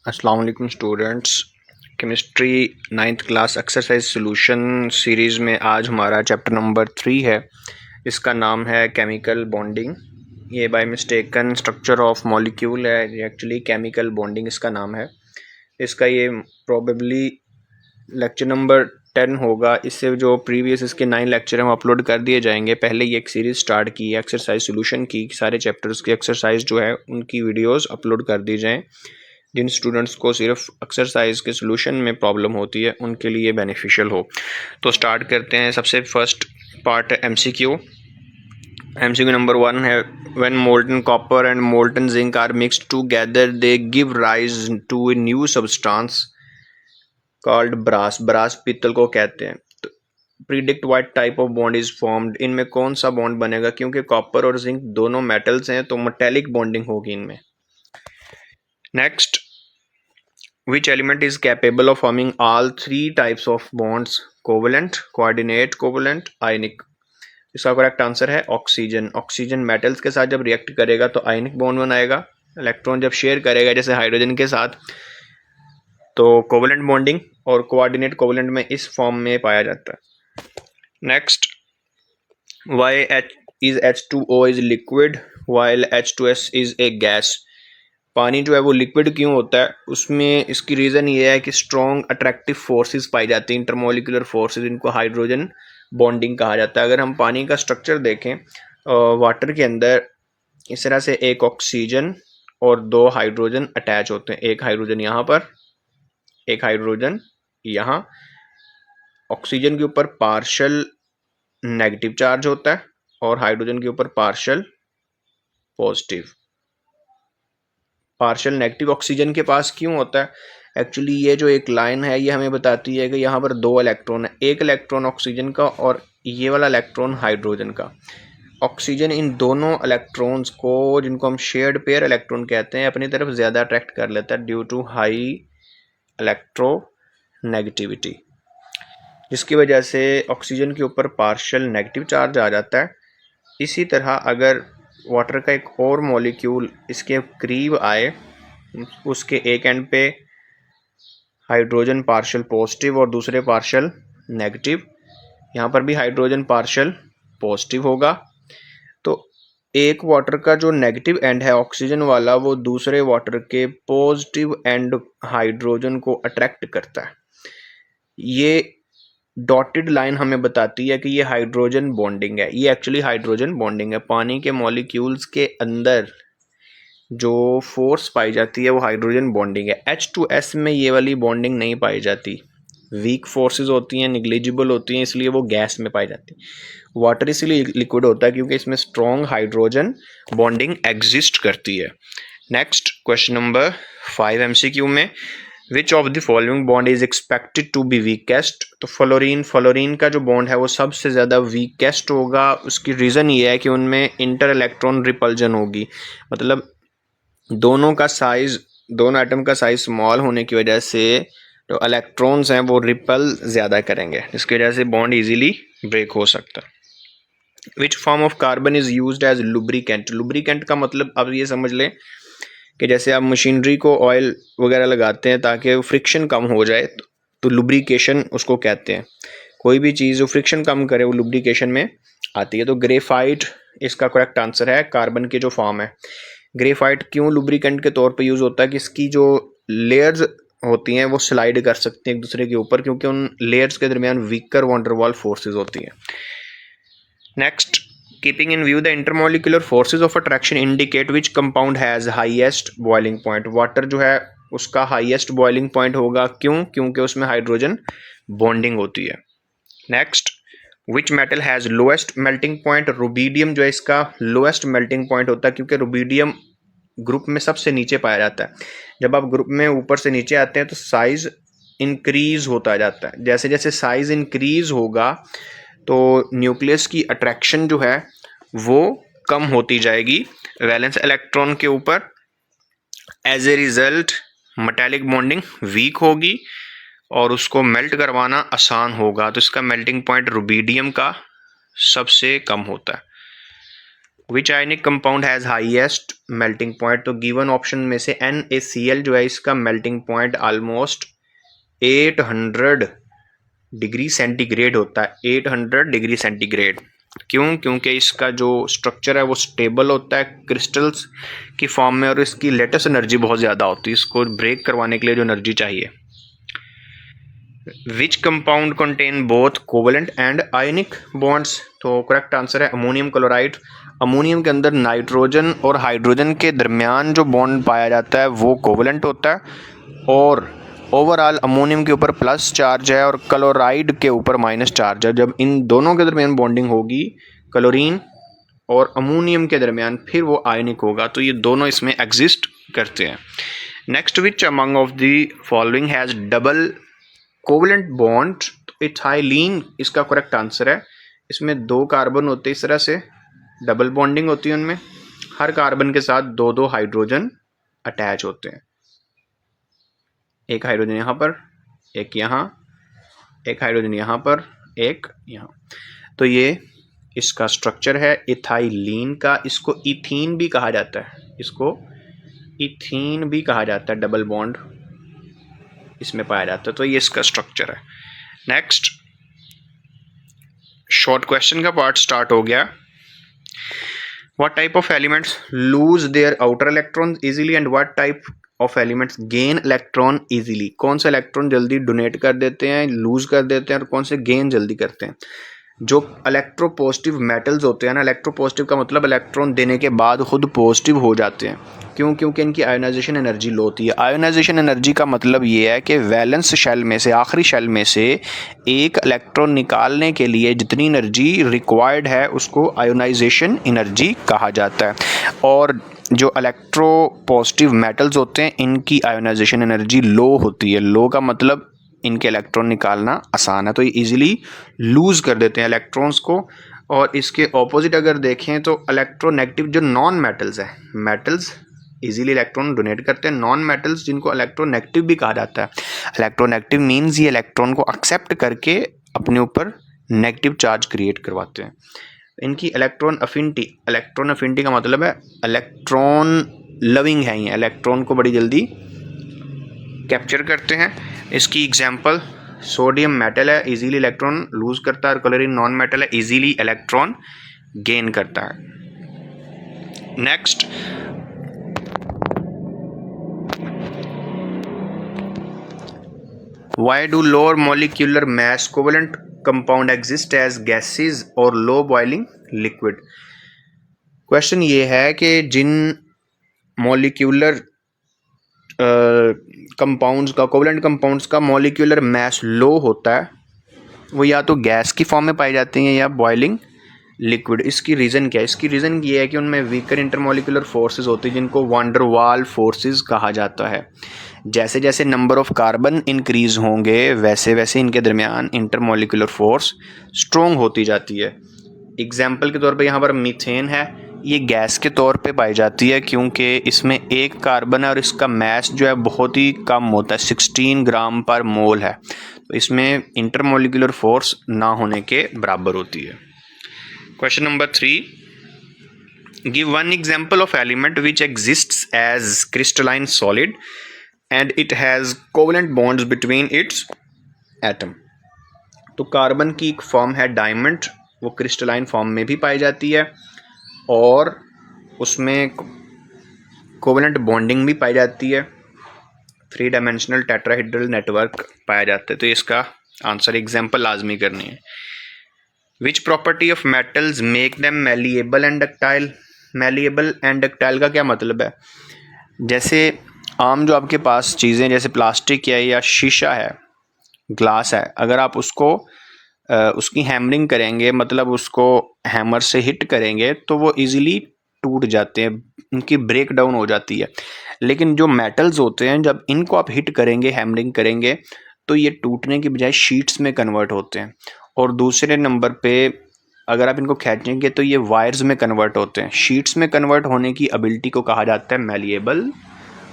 अस्सलाम वालेकुम students. Chemistry ninth class exercise solution series में आज हमारा चैप्टर नंबर 3 है। इसका नाम है केमिकल बॉन्डिंग। ये by mistaken structure of molecule है, ये एक्चुअली केमिकल बॉन्डिंग इसका नाम है। इसका ये प्रोबेबली लेक्चर नंबर 10 होगा। इससे जो प्रीवियस इसके 9 लेक्चर हैं वो अपलोड कर दिए जाएंगे। पहले ये एक सीरीज़ स्टार्ट की है एक्सरसाइज सॉल्यूशन की, सारे चैप्टर्स की एक्सरसाइज जो है उनकी वीडियोस अपलोड कर दी जाएँ। जिन स्टूडेंट्स को सिर्फ एक्सरसाइज के सॉल्यूशन में प्रॉब्लम होती है उनके लिए बेनिफिशियल हो। तो स्टार्ट करते हैं। सबसे फर्स्ट पार्ट है एमसीक्यू। एमसीक्यू नंबर 1 है, when molten copper and molten zinc are mixed together they give rise to a new substance called brass. Brass पीतल को कहते हैं। तो predict what type of bond is formed. इनमें कौन सा बॉन्ड बनेगा, क्योंकि कॉपर और जिंक दोनों मेटल्स हैं तो मेटेलिक बॉन्डिंग होगी इनमें। Next, which element is capable of forming all three types of bonds: covalent, coordinate, covalent, ionic? इसका करेक्ट आंसर है ऑक्सीजन। ऑक्सीजन मेटल्स के साथ जब रिएक्ट करेगा तो आयनिक बॉन्ड बनाएगा। इलेक्ट्रॉन जब शेयर करेगा जैसे हाइड्रोजन के साथ तो कोवलेंट बॉन्डिंग, और कोऑर्डिनेट कोवलेंट में इस फॉर्म में पाया जाता है। Next, why is H2O is liquid while H2S is a gas. पानी जो है वो लिक्विड क्यों होता है, उसमें इसकी रीज़न ये है कि स्ट्रॉन्ग अट्रैक्टिव फोर्सेस पाई जाती हैं, इंटरमोलिकुलर फोर्सेस, इनको हाइड्रोजन बॉन्डिंग कहा जाता है। अगर हम पानी का स्ट्रक्चर देखें, वाटर के अंदर इस तरह से एक ऑक्सीजन और दो हाइड्रोजन अटैच होते हैं। एक हाइड्रोजन यहाँ पर, एक हाइड्रोजन यहाँ। ऑक्सीजन के ऊपर पार्शल नेगेटिव चार्ज होता है और हाइड्रोजन के ऊपर partial positive. Partial negative oxygen के पास क्यों होता है? एक्चुअली ये जो एक लाइन है ये हमें बताती है कि यहाँ पर दो इलेक्ट्रॉन है, एक इलेक्ट्रॉन ऑक्सीजन का और ये वाला इलेक्ट्रॉन हाइड्रोजन का। ऑक्सीजन इन दोनों इलेक्ट्रॉन्स को, जिनको हम शेयर्ड पेयर इलेक्ट्रॉन कहते हैं, अपनी तरफ ज़्यादा अट्रैक्ट कर लेता है ड्यू टू हाई इलेक्ट्रोनेगेटिविटी, जिसकी वजह से ऑक्सीजन के ऊपर पार्शियल नेगेटिव चार्ज आ जाता है। इसी तरह अगर वाटर का एक और मॉलिक्यूल इसके करीब आए, उसके एक एंड पे हाइड्रोजन पार्शियल पॉजिटिव और दूसरे पार्शियल नेगेटिव, यहाँ पर भी हाइड्रोजन पार्शियल पॉजिटिव होगा, तो एक वाटर का जो नेगेटिव एंड है ऑक्सीजन वाला, वो दूसरे वाटर के पॉजिटिव एंड हाइड्रोजन को अट्रैक्ट करता है। ये डॉटेड लाइन हमें बताती है कि ये हाइड्रोजन बॉन्डिंग है। ये एक्चुअली हाइड्रोजन बॉन्डिंग है। पानी के मॉलिक्यूल्स के अंदर जो फोर्स पाई जाती है वो हाइड्रोजन बॉन्डिंग है। H2S में ये वाली बॉन्डिंग नहीं पाई जाती, वीक फोर्सेस होती हैं, निग्लिजिबल होती हैं, इसलिए वो गैस में पाई जाती है। वाटर इसलिए लिक्विड होता है क्योंकि इसमें स्ट्रॉन्ग हाइड्रोजन बॉन्डिंग एग्जिस्ट करती है। नेक्स्ट क्वेश्चन नंबर 5 MCQ में, which of the following bond is expected to be weakest. तो फ्लोरीन का जो बॉन्ड है वो सबसे ज़्यादा वीकेस्ट होगा। उसकी रीज़न ये है कि उनमें इंटर इलेक्ट्रॉन रिपल्जन होगी, मतलब दोनों का साइज, दोनों एटम का साइज स्मॉल होने की वजह से जो इलेक्ट्रॉन्स हैं वो रिपल ज़्यादा करेंगे, जिसकी वजह से बॉन्ड इजीली ब्रेक हो सकता है। Which form of carbon is used as lubricant. Lubricant का मतलब अब ये समझ लें कि जैसे आप मशीनरी को ऑयल वगैरह लगाते हैं ताकि फ्रिक्शन कम हो जाए, तो लुब्रिकेशन उसको कहते हैं। कोई भी चीज़ जो फ्रिक्शन कम करे वो लुब्रिकेशन में आती है। तो ग्रेफाइट इसका करेक्ट आंसर है, कार्बन की जो फॉर्म है। ग्रेफाइट क्यों लुब्रिकेंट के तौर पे यूज़ होता है कि इसकी जो लेयर्स होती हैं वो स्लाइड कर सकती हैं एक दूसरे के ऊपर, क्योंकि उन लेयर्स के दरमियान वीकर वॉन्डरवॉल फोर्सेस होती हैं। Next, keeping in view the intermolecular forces of attraction indicate which compound has highest boiling point. Water जो है उसका हाईएस्ट बॉइलिंग पॉइंट होगा, क्यों? क्योंकि उसमें हाइड्रोजन बॉन्डिंग होती है। Next, which metal has lowest melting point. Rubidium जो है इसका लोएस्ट मेल्टिंग पॉइंट होता है, क्योंकि रुबीडियम ग्रुप में सबसे नीचे पाया जाता है। जब आप ग्रुप में ऊपर से नीचे आते हैं तो साइज इंक्रीज होता जाता है। जैसे जैसे साइज इंक्रीज होगा तो न्यूक्लियस की अट्रैक्शन जो है वो कम होती जाएगी वैलेंस इलेक्ट्रॉन के ऊपर। As a result metallic bonding weak होगी और उसको मेल्ट करवाना आसान होगा, तो इसका मेल्टिंग पॉइंट रुबीडियम का सबसे कम होता है। Which ionic compound has highest melting point, तो गिवन ऑप्शन में से NaCl जो है इसका melting point almost 800 degree centigrade होता है, 800 डिग्री सेंटीग्रेड। क्यों? क्योंकि इसका जो स्ट्रक्चर है वो स्टेबल होता है क्रिस्टल्स की फॉर्म में और इसकी लेटेस्ट एनर्जी बहुत ज़्यादा होती है, इसको ब्रेक करवाने के लिए जो एनर्जी चाहिए। Which compound contain both covalent and ionic bonds, तो करेक्ट आंसर है अमोनियम क्लोराइड। अमोनियम के अंदर नाइट्रोजन और हाइड्रोजन के दरमियान जो बॉन्ड पाया जाता है वो कोवलेंट होता है और ओवरऑल अमोनियम के ऊपर प्लस चार्ज है और क्लोराइड के ऊपर माइनस चार्ज है। जब इन दोनों के दरमियान बॉन्डिंग होगी क्लोरीन और अमोनियम के दरमियान, फिर वो आयनिक होगा, तो ये दोनों इसमें एग्जिस्ट करते हैं। Next, which among of the following has double covalent bond, तो इथाइलिन इसका करेक्ट आंसर है। इसमें 2 कार्बन होते हैं, इस तरह से डबल बॉन्डिंग होती है उनमें, हर कार्बन के साथ 2-2 हाइड्रोजन अटैच होते हैं, एक हाइड्रोजन यहाँ पर, एक यहाँ, एक हाइड्रोजन यहाँ पर, एक यहाँ। तो ये इसका स्ट्रक्चर है इथाइलिन का। इसको इथीन भी कहा जाता है, इसको इथीन भी कहा जाता है, डबल बॉन्ड इसमें पाया जाता है, तो ये इसका स्ट्रक्चर है। नेक्स्ट, शॉर्ट क्वेश्चन का पार्ट स्टार्ट हो गया। What type of elements lose their outer electron easily and what type of elements gain electron easily, कौन से इलेक्ट्रॉन जल्दी डोनेट कर देते हैं, लूज कर देते हैं, और कौन से गेन जल्दी करते हैं। जो इलेक्ट्रोपॉजिटिव मेटल्स होते हैं ना, इलेक्ट्रोपॉजिटिव का मतलब इलेक्ट्रॉन देने के बाद खुद पॉजिटिव हो जाते हैं। क्यों? क्योंकि इनकी आयोनाइजेशन एनर्जी लो होती है। आयोनाइजेशन एनर्जी का मतलब ये है कि वैलेंस शेल में से, आखिरी शेल में से एक इलेक्ट्रॉन निकालने के लिए जितनी एनर्जी रिक्वायर्ड है उसको आयोनाइजेशन एनर्जी कहा जाता है। और जो इलेक्ट्रोपॉजिटिव मेटल्स होते हैं इनकी आयोनाइजेशन एनर्जी लो होती है। लो का मतलब इनके इलेक्ट्रॉन निकालना आसान है, तो ये इजीली लूज कर देते हैं इलेक्ट्रॉन्स को। और इसके ऑपोजिट अगर देखें तो इलेक्ट्रोनेगेटिव जो नॉन मेटल्स हैं, मेटल्स इजीली इलेक्ट्रॉन डोनेट करते हैं, नॉन मेटल्स जिनको इलेक्ट्रोनेगेटिव भी कहा जाता है। इलेक्ट्रोनेगेटिव मीन्स ये इलेक्ट्रॉन को एक्सेप्ट करके अपने ऊपर नेगेटिव चार्ज क्रिएट करवाते हैं। इनकी इलेक्ट्रॉन अफिनिटी का मतलब है इलेक्ट्रॉन लविंग है, ये इलेक्ट्रॉन को बड़ी जल्दी कैप्चर करते हैं। इसकी एग्जांपल सोडियम मेटल है, इजीली इलेक्ट्रॉन लूज करता है, और क्लोरीन नॉन मेटल है, इजीली इलेक्ट्रॉन गेन करता है। Next, why do lower molecular mass covalent compound exist as gases और लो बॉइलिंग लिक्विड। क्वेश्चन ये है कि जिन मॉलिक्यूलर कंपाउंड्स का, कोवेलेंट कंपाउंड्स का मॉलिक्यूलर मास लो होता है, वो या तो गैस की फॉर्म में पाई जाती हैं या बॉइलिंग लिक्विड। इसकी रीज़न क्या है? इसकी रीज़न ये है कि उनमें वीकर इंटरमॉलिक्यूलर फोर्सेस होती हैं जिनको वांडर वाल फोर्सेस कहा जाता है। जैसे जैसे नंबर ऑफ कार्बन इंक्रीज़ होंगे वैसे वैसे इनके दरमियान इंटरमॉलिक्यूलर फोर्स स्ट्रॉन्ग होती जाती है। एग्जाम्पल के तौर पे यहाँ पर मीथेन है, ये गैस के तौर पे पाई जाती है क्योंकि इसमें एक कार्बन है और इसका मास जो है बहुत ही कम होता है, 16 ग्राम पर मोल है, तो इसमें इंटरमॉलिक्यूलर फोर्स ना होने के बराबर होती है। Question number 3, give one example of element which exists as crystalline solid and it has covalent bonds between its atom. तो कार्बन की एक फॉर्म है डायमंड, वो क्रिस्टलाइन फॉर्म में भी पाई जाती है और उसमें कोवेलेंट बॉन्डिंग भी पाई जाती है, 3 डायमेंशनल टेट्राहेड्रल नेटवर्क पाया जाता है। तो इसका आंसर एग्जाम्पल लाजमी करनी है। Which property of metals make them malleable and ductile. Malleable and ductile का क्या मतलब है? जैसे आम जो आपके पास चीज़ें जैसे प्लास्टिक है या शीशा है, ग्लास है, अगर आप उसको उसकी हैमरिंग करेंगे, मतलब उसको हैमर से हिट करेंगे तो वो इजीली टूट जाते हैं, उनकी ब्रेक डाउन हो जाती है। लेकिन जो मेटल्स होते हैं जब इनको आप हिट करेंगे, हैमरिंग करेंगे, तो ये टूटने की बजाय शीट्स में कन्वर्ट होते हैं। और दूसरे नंबर पे अगर आप इनको खींचेंगे तो ये वायर्स में कन्वर्ट होते हैं। शीट्स में कन्वर्ट होने की एबिलिटी को कहा जाता है मैलिएबल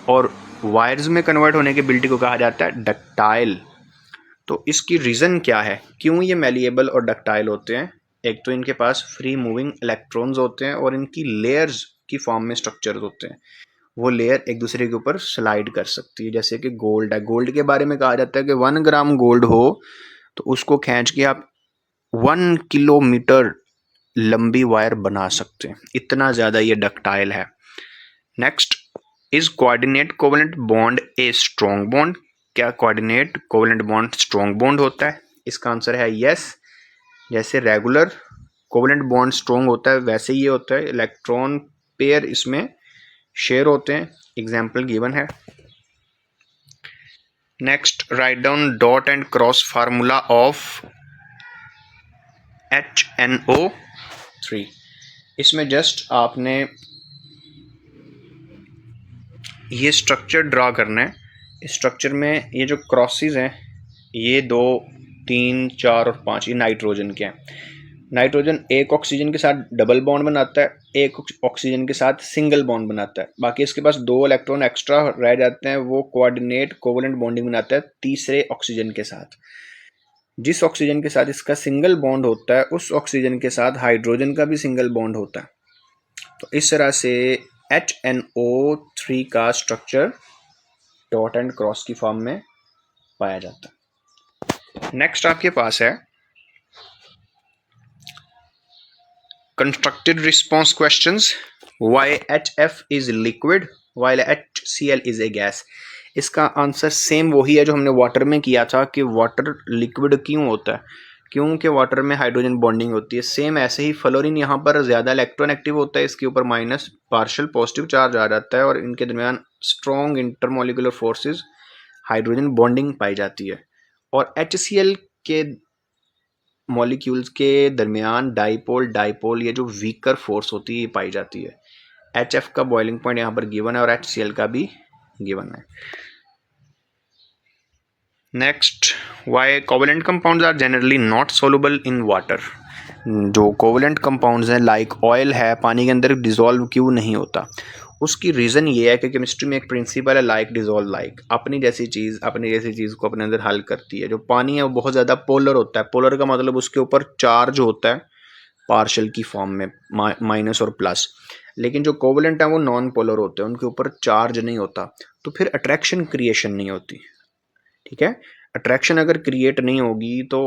और वायर्स में कन्वर्ट होने की एबिलिटी को कहा जाता है डक्टाइल। तो इसकी रीज़न क्या है, क्यों ये मैलिएबल और डक्टाइल होते हैं? एक तो इनके पास फ्री मूविंग इलेक्ट्रॉन्स होते हैं और इनकी लेयर्स की फॉर्म में स्ट्रक्चर होते हैं, वो लेयर एक दूसरे के ऊपर स्लाइड कर सकती है। जैसे कि गोल्ड है, गोल्ड के बारे में कहा जाता है कि 1 ग्राम गोल्ड हो तो उसको खींच के आप 1 किलोमीटर लंबी वायर बना सकते हैं, इतना ज़्यादा ये डक्टाइल है। Next, is coordinate covalent bond a strong bond? क्या coordinate covalent bond strong bond होता है? इसका आंसर है यस। जैसे रेगुलर कोवेलेंट बॉन्ड स्ट्रॉन्ग होता है वैसे ये होता है, इलेक्ट्रॉन पेयर इसमें शेयर होते हैं, एग्जाम्पल गिवन है। Next, write down dot and cross formula of HNO3। इसमें जस्ट आपने ये स्ट्रक्चर ड्रा करना है। इस स्ट्रक्चर में ये जो क्रॉसेस हैं, ये 2, 3, 4 और 5 ये नाइट्रोजन के हैं। नाइट्रोजन एक ऑक्सीजन के साथ डबल बॉन्ड बनाता है, एक ऑक्सीजन के साथ सिंगल बॉन्ड बनाता है। बाकी इसके पास 2 इलेक्ट्रॉन एक्स्ट्रा रह जाते हैं, वो कोऑर्डिनेट कोवेलेंट बॉन्डिंग बनाता है तीसरे ऑक्सीजन के साथ। जिस ऑक्सीजन के साथ इसका सिंगल बॉन्ड होता है उस ऑक्सीजन के साथ हाइड्रोजन का भी सिंगल बॉन्ड होता है। तो इस तरह से HNO3 का स्ट्रक्चर डॉट एंड क्रॉस की फॉर्म में पाया जाता है। नेक्स्ट आपके पास है constructed response questions. Why HF is liquid while HCl is a gas? इसका आंसर सेम वही है जो हमने वाटर में किया था कि वाटर लिक्विड क्यों होता है, क्योंकि वाटर में हाइड्रोजन बॉन्डिंग होती है। सेम ऐसे ही फ्लोरीन यहाँ पर ज़्यादा इलेक्ट्रोनेगेटिव होता है, इसके ऊपर माइनस पार्शियल पॉजिटिव चार्ज आ जाता है और इनके दरमियान strong intermolecular forces hydrogen bonding पाई जाती है। और HCl के मॉलिक्यूल्स के दरमियान डाइपोल डाइपोल ये जो वीकर फोर्स होती है ये पाई जाती है। HF का बॉइलिंग पॉइंट यहाँ पर गिवन है और HCl का भी गिवन है। Next, why covalent compounds are generally not soluble in water? जो कोवेलेंट कंपाउंड्स हैं लाइक ऑयल है, पानी के अंदर डिजोल्व क्यों नहीं होता? उसकी रीज़न ये है कि केमिस्ट्री में एक प्रिंसिपल है लाइक डिजोल्व लाइक, अपनी जैसी चीज़ को अपने अंदर हल करती है। जो पानी है वो बहुत ज़्यादा पोलर होता है, पोलर का मतलब उसके ऊपर चार्ज होता है पार्शियल की फॉर्म में माइनस और प्लस, लेकिन जो कोवेलेंट है वो नॉन पोलर होते हैं, उनके ऊपर चार्ज नहीं होता, तो फिर अट्रैक्शन क्रिएशन नहीं होती। ठीक है, अट्रैक्शन अगर क्रिएट नहीं होगी तो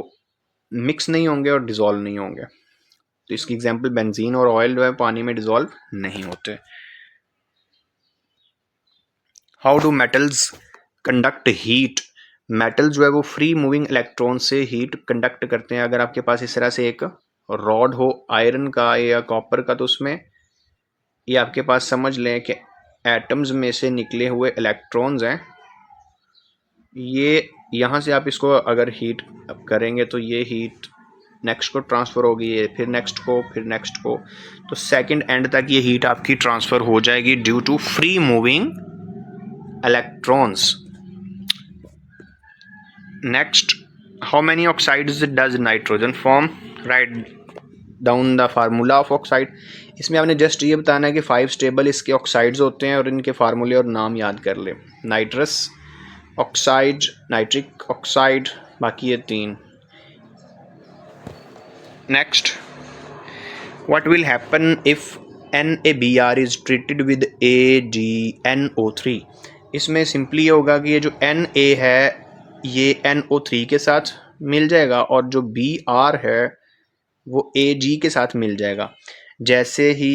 मिक्स नहीं होंगे और डिजोल्व नहीं होंगे। तो इसकी एग्जांपल बेंजीन और ऑयल जो है पानी में डिजोल्व नहीं होते। How do metals conduct heat? Metal जो है वो फ्री मूविंग इलेक्ट्रॉन से हीट कंडक्ट करते हैं। अगर आपके पास इस तरह से एक रॉड हो आयरन का या कॉपर का, तो उसमें ये आपके पास समझ लें कि एटम्स में से निकले हुए इलेक्ट्रॉन्स हैं, ये यहाँ से आप इसको अगर हीट करेंगे तो ये हीट नेक्स्ट को ट्रांसफ़र होगी, ये फिर नेक्स्ट को, फिर नेक्स्ट को, तो सेकंड एंड तक ये हीट आपकी ट्रांसफ़र हो जाएगी due to free moving electrons. Next, how many oxides does nitrogen form? Right down the formula of oxide. इसमें आपने जस्ट ये बताना है कि 5 स्टेबल इसके ऑक्साइड्स होते हैं और इनके फार्मूले और नाम याद कर ले। नाइट्रस ऑक्साइड, नाइट्रिक ऑक्साइड, बाकी ये 3। Next, what will happen if NaBr is treated with AgNO3? इसमें सिंपली ये होगा कि ये जो Na है ये NO3 के साथ मिल जाएगा और जो Br है वो Ag के साथ मिल जाएगा। जैसे ही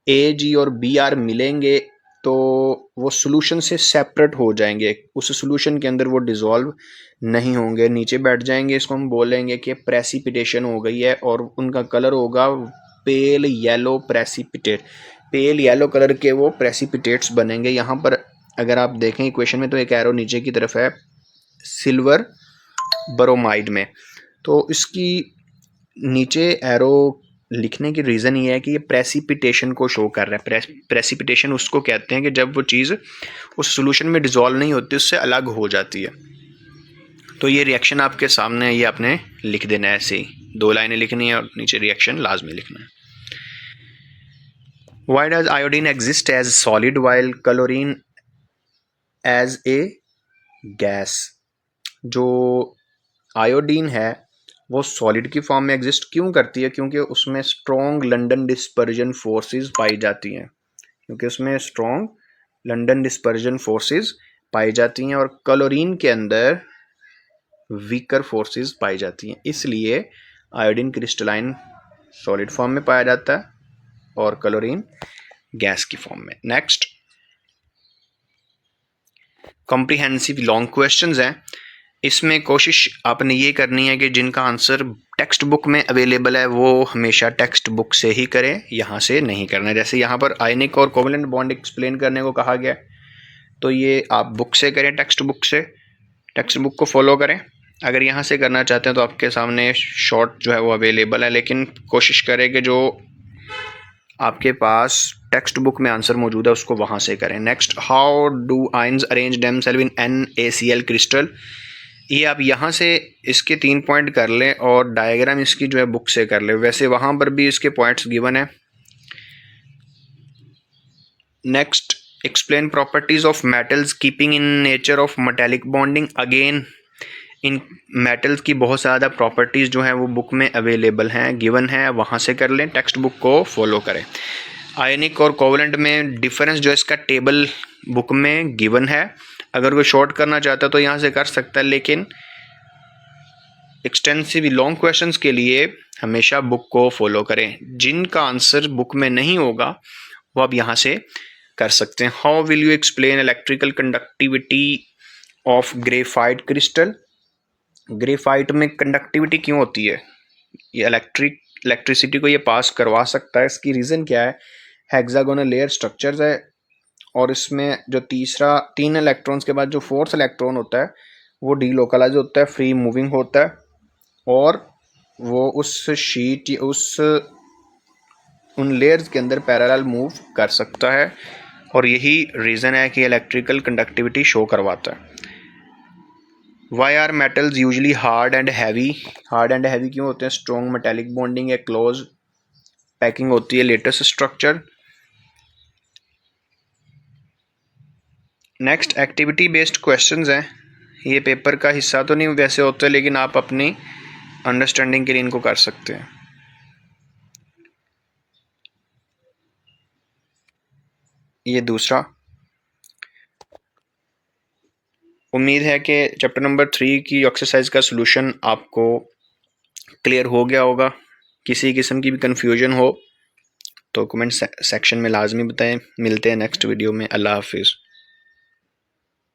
Ag और Br मिलेंगे तो वो सोल्यूशन से सेपरेट हो जाएंगे, उस सोल्यूशन के अंदर वो डिज़ोल्व नहीं होंगे, नीचे बैठ जाएंगे। इसको हम बोलेंगे कि प्रेसिपिटेशन हो गई है और उनका कलर होगा pale yellow precipitate. Pale yellow colour के वो प्रेसिपिटेट्स बनेंगे। यहाँ पर अगर आप देखें इक्वेशन में तो एक एरो नीचे की तरफ है सिल्वर ब्रोमाइड में, तो इसकी नीचे एरो लिखने की रीज़न ये है कि ये प्रेसिपिटेशन को शो कर रहा है। प्रेसिपिटेशन उसको कहते हैं कि जब वो चीज़ उस सॉल्यूशन में डिज़ोल्व नहीं होती, उससे अलग हो जाती है। तो ये रिएक्शन आपके सामने है, ये आपने लिख देना है ऐसे ही, 2 लाइनें लिखनी है और नीचे रिएक्शन लाजमी लिखना है। Why does iodine exist as solid while chlorine as a gas? जो आयोडीन है वो सॉलिड की फॉर्म में एग्जिस्ट क्यों करती है? क्योंकि उसमें स्ट्रॉन्ग लंडन डिस्पर्जन फोर्सेस पाई जाती हैं, क्योंकि उसमें स्ट्रॉन्ग लंडन डिस्पर्जन फोर्सेस पाई जाती हैं और क्लोरीन के अंदर वीकर फोर्सेस पाई जाती हैं। इसलिए आयोडीन क्रिस्टलाइन सॉलिड फॉर्म में पाया जाता है और क्लोरीन गैस की फॉर्म में। नेक्स्ट, कॉम्प्रिहेंसिव लॉन्ग क्वेश्चंस हैं। इसमें कोशिश आपने ये करनी है कि जिनका आंसर टेक्स्ट बुक में अवेलेबल है वो हमेशा टेक्स्ट बुक से ही करें, यहाँ से नहीं करना है। जैसे यहाँ पर आयनिक और कोवलेंट बॉन्ड एक्सप्लेन करने को कहा गया, तो ये आप बुक से करें, टेक्स्ट बुक से, टेक्स्ट बुक को फॉलो करें। अगर यहाँ से करना चाहते हैं तो आपके सामने शॉर्ट जो है वो अवेलेबल है, लेकिन कोशिश करें कि जो आपके पास टेक्स्ट बुक में आंसर मौजूद है उसको वहाँ से करें। Next, how do ions arrange themselves in NaCl crystal. ये आप यहाँ से इसके 3 पॉइंट कर लें और डायग्राम इसकी जो है बुक से कर लें। वैसे वहाँ पर भी इसके पॉइंट्स गिवन है। Next, explain properties of metals keeping in nature of metallic bonding. Again in metals की बहुत ज़्यादा प्रॉपर्टीज़ जो हैं वो बुक में अवेलेबल हैं, गिवन है, वहाँ से कर लें, टेक्स्ट बुक को फॉलो करें। आयनिक और कोवलेंट में डिफरेंस जो है इसका टेबल बुक में गिवन है, अगर कोई शॉर्ट करना चाहता है तो यहाँ से कर सकता है, लेकिन एक्सटेंसिव लॉन्ग क्वेश्चंस के लिए हमेशा बुक को फॉलो करें। जिनका आंसर बुक में नहीं होगा वो आप यहाँ से कर सकते हैं। How will you explain electrical conductivity of graphite crystal. Graphite में कंडक्टिविटी क्यों होती है? ये इलेक्ट्रिसिटी को ये पास करवा सकता है, इसकी रीज़न क्या है? हेक्सागोनल लेयर स्ट्रक्चर्स है और इसमें जो 3 इलेक्ट्रॉन्स के बाद जो 4th इलेक्ट्रॉन होता है वो डीलोकलाइज होता है, फ्री मूविंग होता है और वो उस शीट उन लेयर्स के अंदर पैरेलल मूव कर सकता है, और यही रीज़न है कि इलेक्ट्रिकल कंडक्टिविटी शो करवाता है। Why are metals usually hard and heavy. Hard and heavy क्यों होते हैं? स्ट्रॉन्ग मेटेलिक बॉन्डिंग है, क्लोज पैकिंग होती है, latest structure. Next, activity based questions हैं। ये पेपर का हिस्सा तो नहीं वैसे होते, लेकिन आप अपनी अंडरस्टैंडिंग के लिए इनको कर सकते हैं। ये दूसरा, उम्मीद है कि चैप्टर नंबर 3 की एक्सरसाइज का सलूशन आपको क्लियर हो गया होगा। किसी किस्म की भी कन्फ्यूजन हो तो कमेंट सेक्शन में लाजमी बताएं। मिलते हैं नेक्स्ट वीडियो में। अल्लाह हाफिज़।